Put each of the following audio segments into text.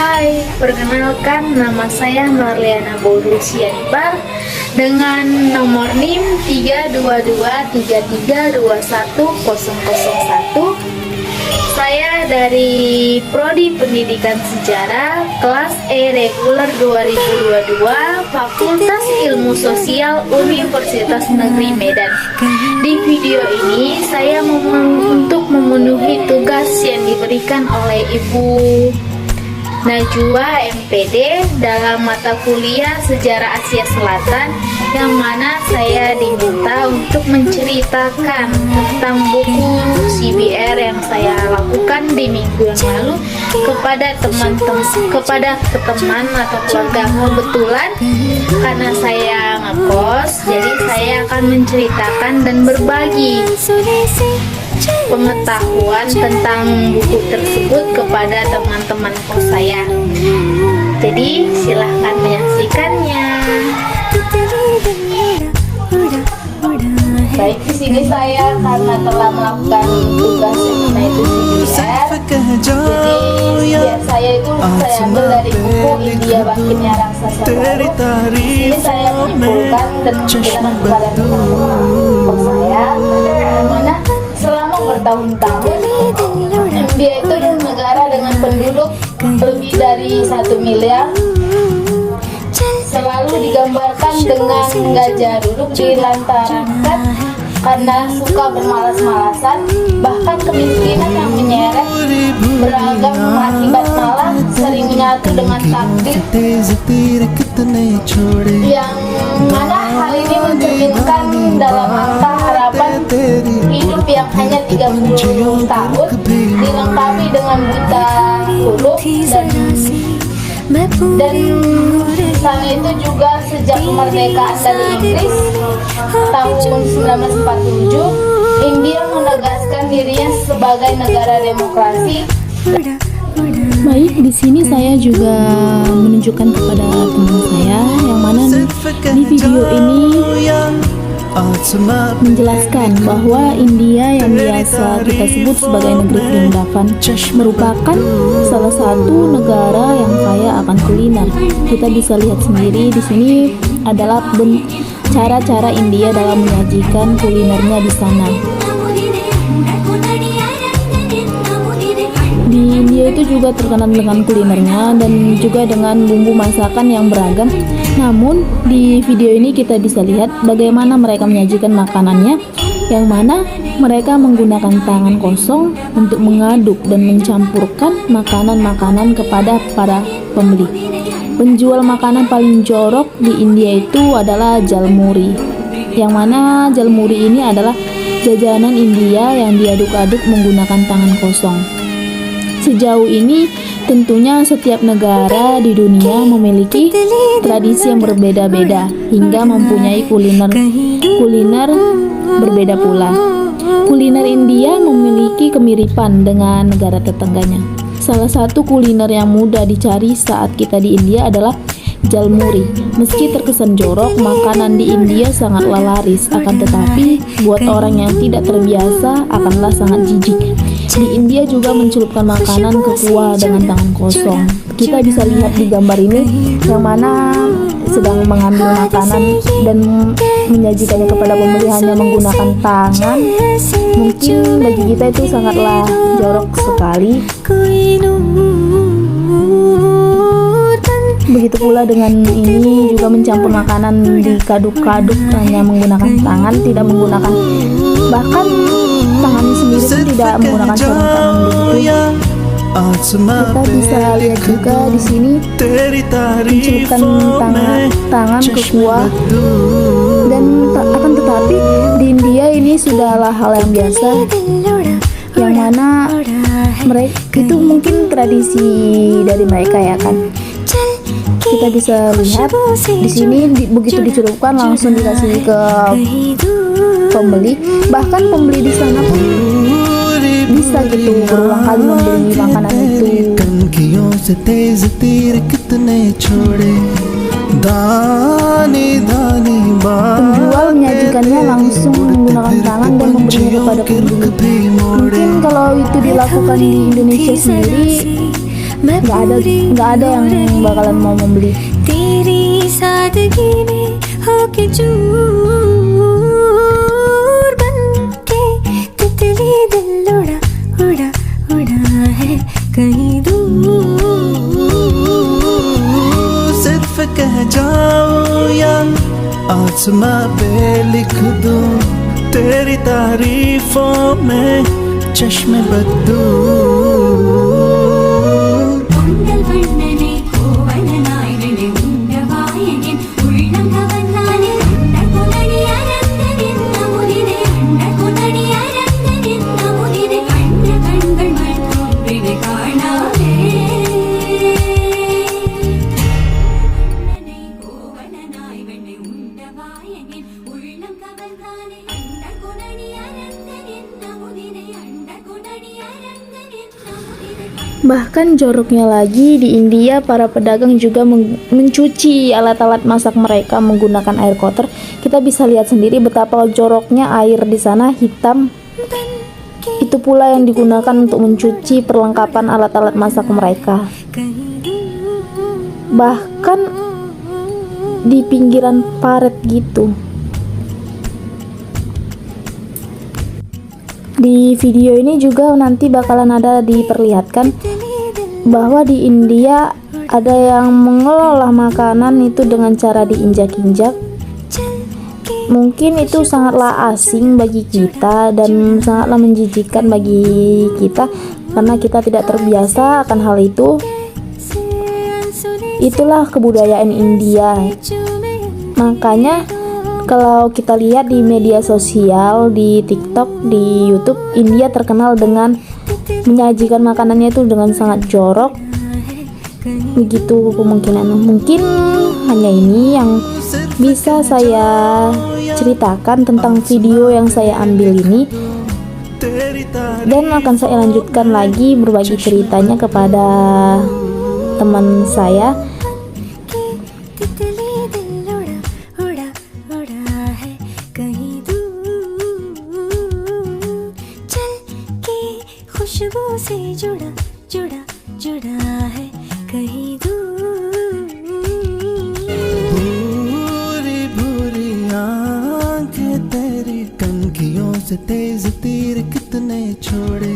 Hai, perkenalkan nama saya Marliana Baudru Sianibar dengan nomor NIM 32233210001. Saya dari Prodi Pendidikan Sejarah kelas E reguler 2022 Fakultas Ilmu Sosial Universitas Negeri Medan. Di video ini saya untuk memenuhi tugas yang diberikan oleh Ibu Najwa MPD dalam mata kuliah Sejarah Asia Selatan, yang mana saya diminta untuk menceritakan tentang buku CBR yang saya lakukan di minggu yang lalu kepada teman atau keluarga. Kebetulan karena saya ngekos, jadi saya akan menceritakan dan berbagi pengetahuan tentang buku tersebut kepada teman-teman kos saya. Jadi silahkan menyaksikannya. Baik, di sini saya karena telah melakukan tugas yang itu CBR, jadi saya itu saya ambil dari buku India Bangkitnya Raksasa Baru. Di sini saya menyimpulkan dan menjelaskan kepada teman-teman kos saya, mana selama bertahun-tahun India itu negara dengan penduduk lebih dari 1 miliar, selalu digambarkan dengan gajah duduk di lantaran karena suka bermalas-malasan, bahkan kemiskinan yang menyeret beragam akibat malah sering menyatu dengan takdir, yang mana hal ini mencerminkan dalam angka harapan hidup yang hanya 30 tahun dilengkapi dengan buta huruf dan sana itu juga sejak kemerdekaan dari Inggris tahun 1947, India menegaskan dirinya sebagai negara demokrasi. Baik, di sini saya juga menunjukkan kepada teman saya yang mana di video ini menjelaskan bahwa India yang biasa kita sebut sebagai negeri kelindapan merupakan salah satu negara yang kaya akan kuliner. Kita bisa lihat sendiri di sini adalah cara-cara India dalam menyajikan kulinernya di sana. Di India itu juga terkenal dengan kulinernya dan juga dengan bumbu masakan yang beragam. Namun di video ini kita bisa lihat bagaimana mereka menyajikan makanannya, yang mana mereka menggunakan tangan kosong untuk mengaduk dan mencampurkan makanan-makanan kepada para pembeli. Penjual makanan paling jorok di India itu adalah jalmuri, yang mana jalmuri ini adalah jajanan India yang diaduk-aduk menggunakan tangan kosong. Sejauh ini tentunya setiap negara di dunia memiliki tradisi yang berbeda-beda hingga mempunyai kuliner berbeda pula. Kuliner India memiliki kemiripan dengan negara tetangganya. Salah satu kuliner yang mudah dicari saat kita di India adalah jalmuri. Meski terkesan jorok, makanan di India sangatlah laris, akan tetapi buat orang yang tidak terbiasa akanlah sangat jijik. Di India juga mencelupkan makanan ke kuah dengan tangan kosong. Kita bisa lihat di gambar ini yang mana sedang mengambil makanan dan menyajikannya kepada pembeli hanya menggunakan tangan. Mungkin bagi kita itu sangatlah jorok sekali. Begitu pula dengan ini juga mencampur makanan dikaduk-kaduk hanya menggunakan tangan, tidak menggunakan, bahkan tangan sendiri pun tidak menggunakan sarung tangan begitu. Kita bisa lihat juga di sini mencelupkan tangan ke kuah, dan akan tetapi di India ini sudahlah hal yang biasa, yang mana mereka itu mungkin tradisi dari mereka ya kan. Kita bisa lihat di sini begitu dicelupkan langsung dikasih ke pembeli, bahkan pembeli di sana pun bisa gitu berulang kali membeli makanan itu. Penjual menyajikannya langsung menggunakan tangan dan memberinya kepada pembeli. Mungkin kalau itu dilakukan di Indonesia sendiri nggak ada yang bakalan mau membeli. तेरी सादगी में होके चूर बनके तितली दिल उड़ा उड़ा उड़ा है कहीं दूर। सिर्फ कह जाओ या आसमां पे लिख दूं तेरी तारीफों में चश्मे बदू। ഉണ്ടൽ വണ്ണനെ കോവണനായി വിളി ഉണ്ടവായനിൻ ഉള്ളം കവന്നാനെ ഉണ്ടകുനടിയരന്തനിന്ന മുതിരെ ഉണ്ടകുനടിയരന്തനിന്ന മുതിരെ കണ്ട കൺകൾ മറ്റൊന്നിനെ കാണാതെ വണ്ണനെ കോവണനായി വിളി ഉണ്ടവായനിൻ ഉള്ളം കവന്നാനെ ഉണ്ടകുനടിയരന്തനിന്ന മുതിരെ ഉണ്ടകുനടിയരന്തനിന്ന മുതിരെ. Bahkan joroknya lagi, di India para pedagang juga mencuci alat-alat masak mereka menggunakan air kotor. Kita bisa lihat sendiri betapa joroknya air di sana, hitam. Itu pula yang digunakan untuk mencuci perlengkapan alat-alat masak mereka. Bahkan di pinggiran paret gitu. Di video ini juga nanti bakalan ada diperlihatkan bahwa di India ada yang mengelola makanan itu dengan cara diinjak-injak. Mungkin itu sangatlah asing bagi kita dan sangatlah menjijikkan bagi kita karena kita tidak terbiasa akan hal itu. Itulah kebudayaan India. Makanya kalau kita lihat di media sosial, di TikTok, di YouTube, India terkenal dengan menyajikan makanannya itu dengan sangat jorok. Begitu kemungkinan. Mungkin hanya ini yang bisa saya ceritakan tentang video yang saya ambil ini. Dan akan saya lanjutkan lagi berbagi ceritanya kepada teman saya. खुशबू से जुड़ा जुड़ा जुड़ा है कहीं दूर। भूरी भूरी आंखें तेरी कनखियों से तेज तीर कितने छोड़े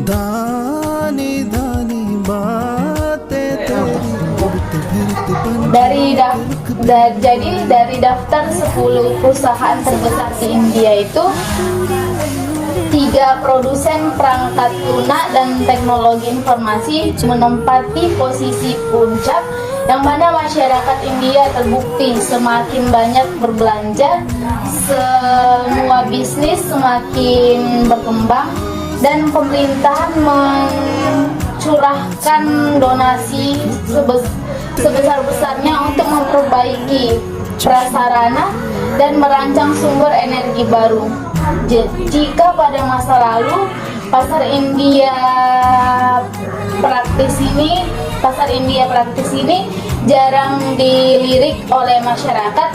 दानी दानी बातें तेरी उड़ते फिरते बन Jadi dari daftar 10 perusahaan terbesar di India itu 3 produsen perangkat lunak dan teknologi informasi menempati posisi puncak, yang mana masyarakat India terbukti semakin banyak berbelanja, semua bisnis semakin berkembang, dan pemerintahan mencurahkan donasi sebesar-besarnya untuk memperbaiki prasarana dan merancang sumber energi baru. Jika pada masa lalu pasar India praktis ini jarang dilirik oleh masyarakat,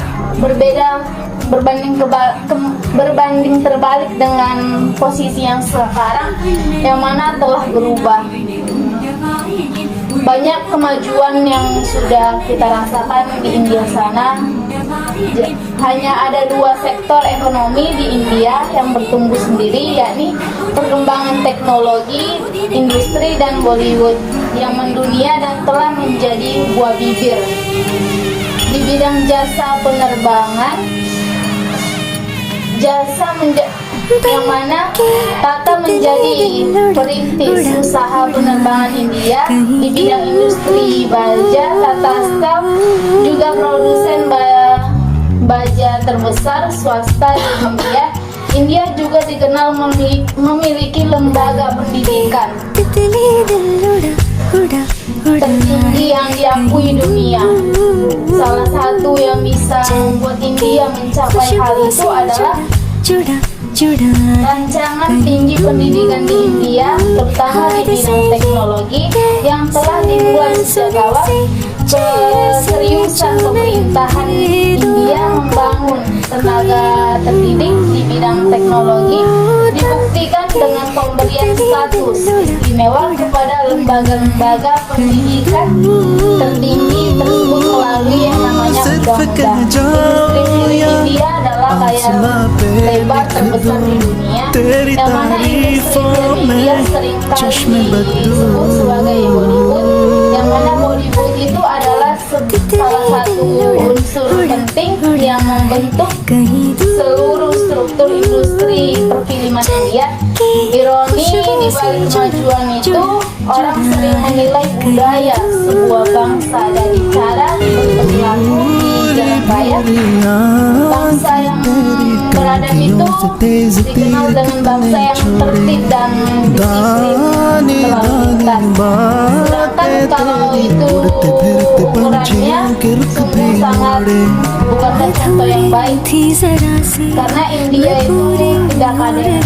berbanding terbalik dengan posisi yang sekarang yang mana telah berubah. Banyak kemajuan yang sudah kita rasakan di India sana. Hanya ada 2 sektor ekonomi di India yang bertumbuh sendiri, yakni perkembangan teknologi, industri, dan Bollywood yang mendunia dan telah menjadi buah bibir. Di bidang jasa penerbangan, yang mana Tata menjadi perintis usaha penerbangan India. Di bidang industri baja, Tata Steel juga produsen baja terbesar swasta di India. India juga dikenal memiliki lembaga pendidikan tertinggi yang diakui dunia. Salah satu yang bisa membuat India mencapai hal itu adalah rancangan tinggi pendidikan di India, terutama di bidang teknologi, yang telah dimulai sejak awal. Keseriusan pemerintahan India membangun tenaga terdidik di bidang teknologi dibuktikan dengan pemberian status istimewa kepada lembaga lembaga-lembaga pendidikan tertinggi tersebut melalui yang namanya undang-undang. Industri film India adalah layar lebar terbesar di dunia, yang mana industri film India seringkali disebut sebagai Bollywood, yang mana Bollywood itu adalah salah satu unsur penting yang membentuk seluruh struktur industri perfilman India. Ironi di balik kemajuan itu, orang sering menilai budaya sebuah bangsa dari cara berperilaku di jalan raya. Bangsa yang beradab itu dikenal dengan bangsa yang tertib dan disiplin terlalu ketat. Sedangkan kalau itu ukurannya sungguh sangat bukanlah contoh yang baik, karena India itu tidak ada